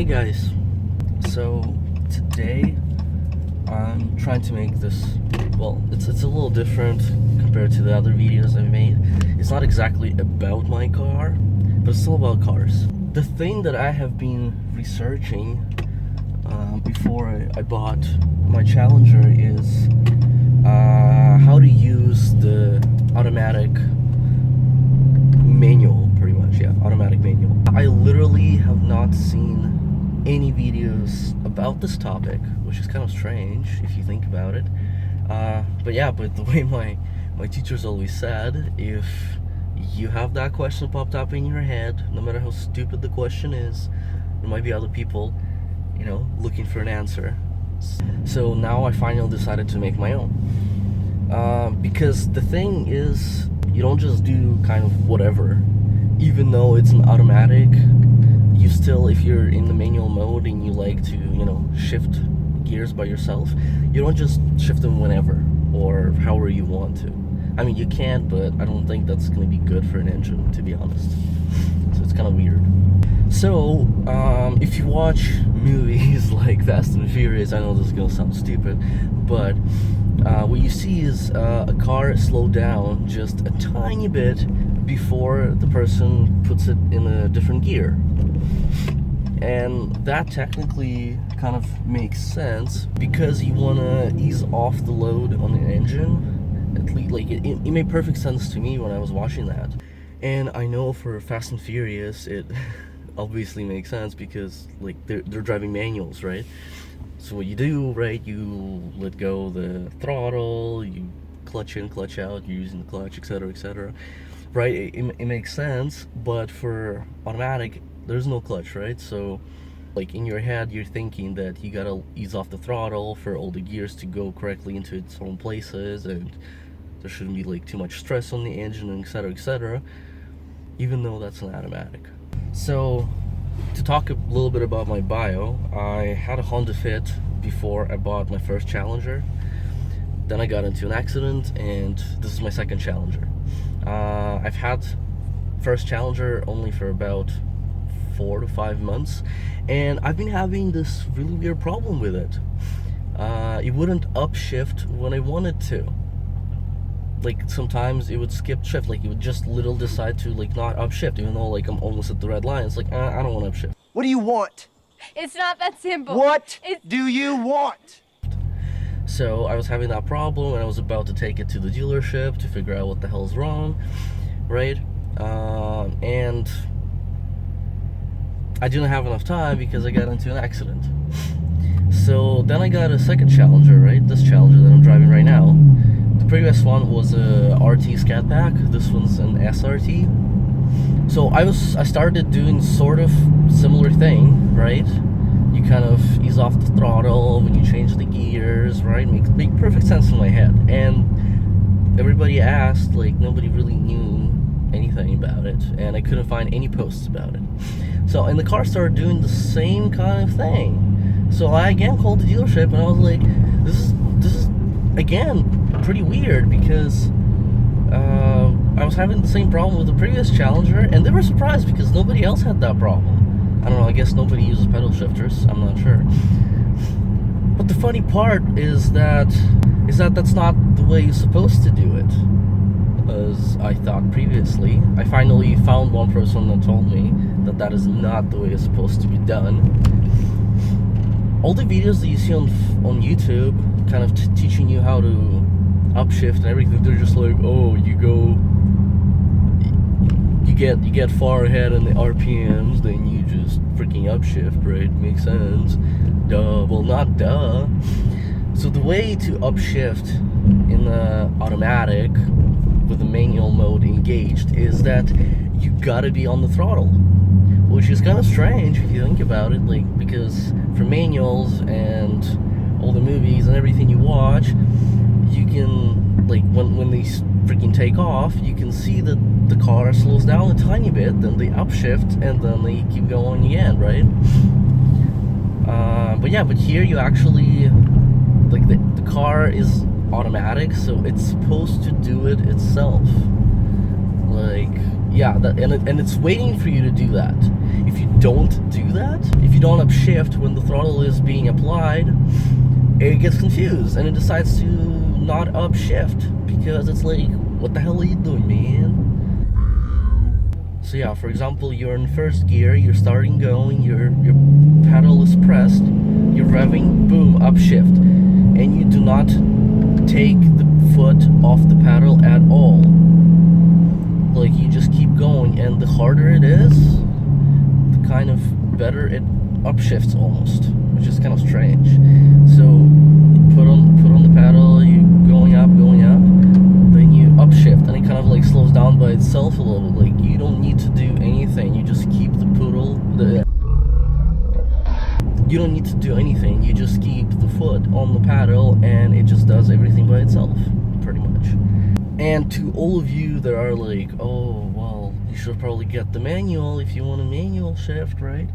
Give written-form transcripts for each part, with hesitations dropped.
guys, so today I'm trying to make this, well, it's a little different compared to the other videos I've made. It's not exactly about my car, but it's still about cars. The thing that I have been researching before I bought my Challenger is how to use the automatic manual, pretty much, yeah, automatic manual. I literally have not seen any videos about this topic, which is kind of strange if you think about it. But the way my teachers always said, if you have that question popped up in your head, no matter how stupid the question is, there might be other people, looking for an answer. So now I finally decided to make my own. Because the thing is, you don't just do kind of whatever. Even though it's an automatic, you still, if you're in the manual mode and you like to, shift gears by yourself, you don't just shift them whenever or however you want to. I mean, you can, but I don't think that's going to be good for an engine, to be honest. So it's kind of weird. So, if you watch movies like Fast and Furious, I know this is going to sound stupid, but what you see is a car slow down just a tiny bit before the person puts it in a different gear. And that technically kind of makes sense because you want to ease off the load on the engine. At least, it made perfect sense to me when I was watching that. And I know for Fast and Furious, it obviously makes sense because they're driving manuals, right? So what you do, right, you let go the throttle, you clutch in, clutch out, you're using the clutch, etc., right? It makes sense, but for automatic, there's no clutch, right? So in your head, you're thinking that you gotta ease off the throttle for all the gears to go correctly into its own places, and there shouldn't be too much stress on the engine, etc., even though that's an automatic. So to talk a little bit about my bio, I had a Honda Fit before I bought my first Challenger. Then I got into an accident, and this is my second Challenger. I've had first Challenger only for about 4 to 5 months, and I've been having this really weird problem with it. It wouldn't upshift when I wanted to. Sometimes it would skip shift, it would just decide to not upshift, even though I'm almost at the red line. It's I don't want to upshift. What do you want? It's not that simple. What do you want? So I was having that problem, and I was about to take it to the dealership to figure out what the hell's wrong, right? And I didn't have enough time because I got into an accident. So then I got a second Challenger, right? This Challenger that I'm driving right now. The previous one was a RT Scat Pack. This one's an SRT. So I started doing sort of similar thing, right? You kind of ease off the throttle when you change the gears, right? Make perfect sense in my head. And everybody asked, nobody really knew anything about it, and I couldn't find any posts about it. So, and the car started doing the same kind of thing. So I again called the dealership, and I was like, this is again pretty weird because I was having the same problem with the previous Challenger, and they were surprised because nobody else had that problem. I don't know, I guess nobody uses pedal shifters, I'm not sure. But the funny part is that that's not the way you're supposed to do it, as I thought previously. I finally found one person that told me that is not the way it's supposed to be done. All the videos that you see on YouTube kind of teaching you how to upshift and everything, they're just oh, you get far ahead in the RPMs, then you just freaking upshift, right? Makes sense. Duh. Well, not duh. So the way to upshift in the automatic with the manual mode engaged is that you gotta be on the throttle, which is kind of strange if you think about it, because for manuals and all the movies and everything you watch, you can, when they freaking take off, you can see that the car slows down a tiny bit, then they upshift, and then they keep going again, right? But here you actually, the car is automatic, so it's supposed to do it itself. And it's waiting for you to do that. If you don't do that, if you you don't upshift when the throttle is being applied, it gets confused and it decides to not upshift because it's like, what the hell are you doing, man? So yeah, for example, you're in first gear, you're starting going, your pedal is pressed, you're revving, boom, upshift, and you do not take the foot off the pedal at all. Like, you just keep going, and the harder it is, the kind of better it upshifts almost, which is kind of strange. So put on the pedal, you going up, then you upshift, and it kind of like slows down by itself a little. Like, you don't need to do anything, you just keep the pedal, you don't need to do anything, you just keep the foot on the pedal and it just does everything by itself, pretty much. And to all of you that are like, oh, well, you should probably get the manual if you want a manual shift, right?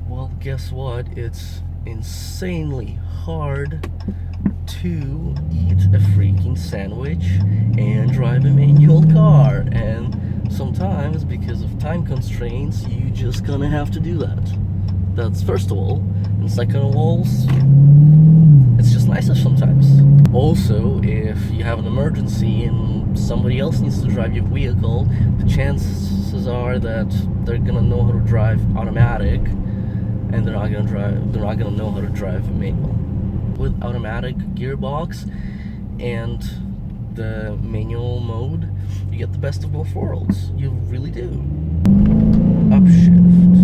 Well, guess what? It's insanely hard to eat a freaking sandwich and drive a manual car. And sometimes, because of time constraints, you just gonna have to do that. That's first of all. And second of all, it's just nicer sometimes. Also, if you have an emergency and somebody else needs to drive your vehicle, the chances are that they're gonna know how to drive automatic, and they're not gonna know how to drive a manual. With automatic gearbox and the manual mode, you get the best of both worlds. You really do. Upshift,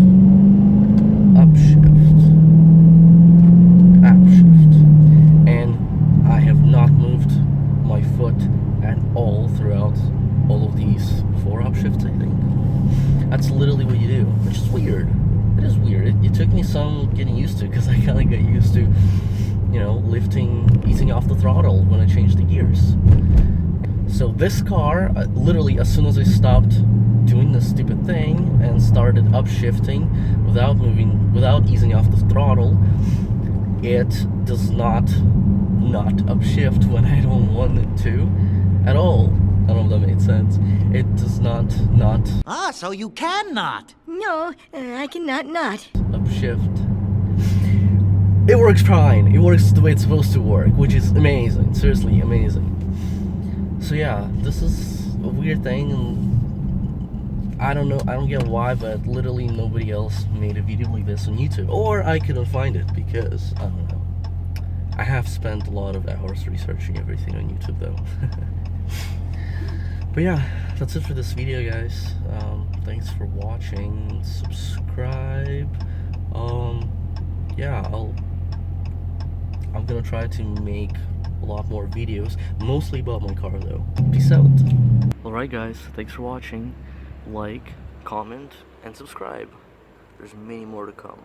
and I have not moved my foot at all throughout all of these 4 upshifts, I think. That's literally what you do, which is weird. It is weird. It took me some getting used to, because I kind of got used to, you know, easing off the throttle when I changed the gears. So this car, literally as soon as I stopped doing this stupid thing and started upshifting without easing off the throttle, it does not upshift when I don't want it to at all. I don't know if that made sense. It does not Ah, so you cannot. No, I cannot not. upshift. It works fine. It works the way it's supposed to work, which is amazing. Seriously, amazing. So yeah, this is a weird thing, and I don't know, I don't get why, but literally nobody else made a video like this on YouTube. Or I couldn't find it because, I don't know. I have spent a lot of hours researching everything on YouTube though. But yeah, that's it for this video, guys. Thanks for watching. Subscribe. Yeah, I'm gonna try to make a lot more videos, mostly about my car though. Peace out. Alright guys, thanks for watching. Like, comment, and subscribe. There's many more to come.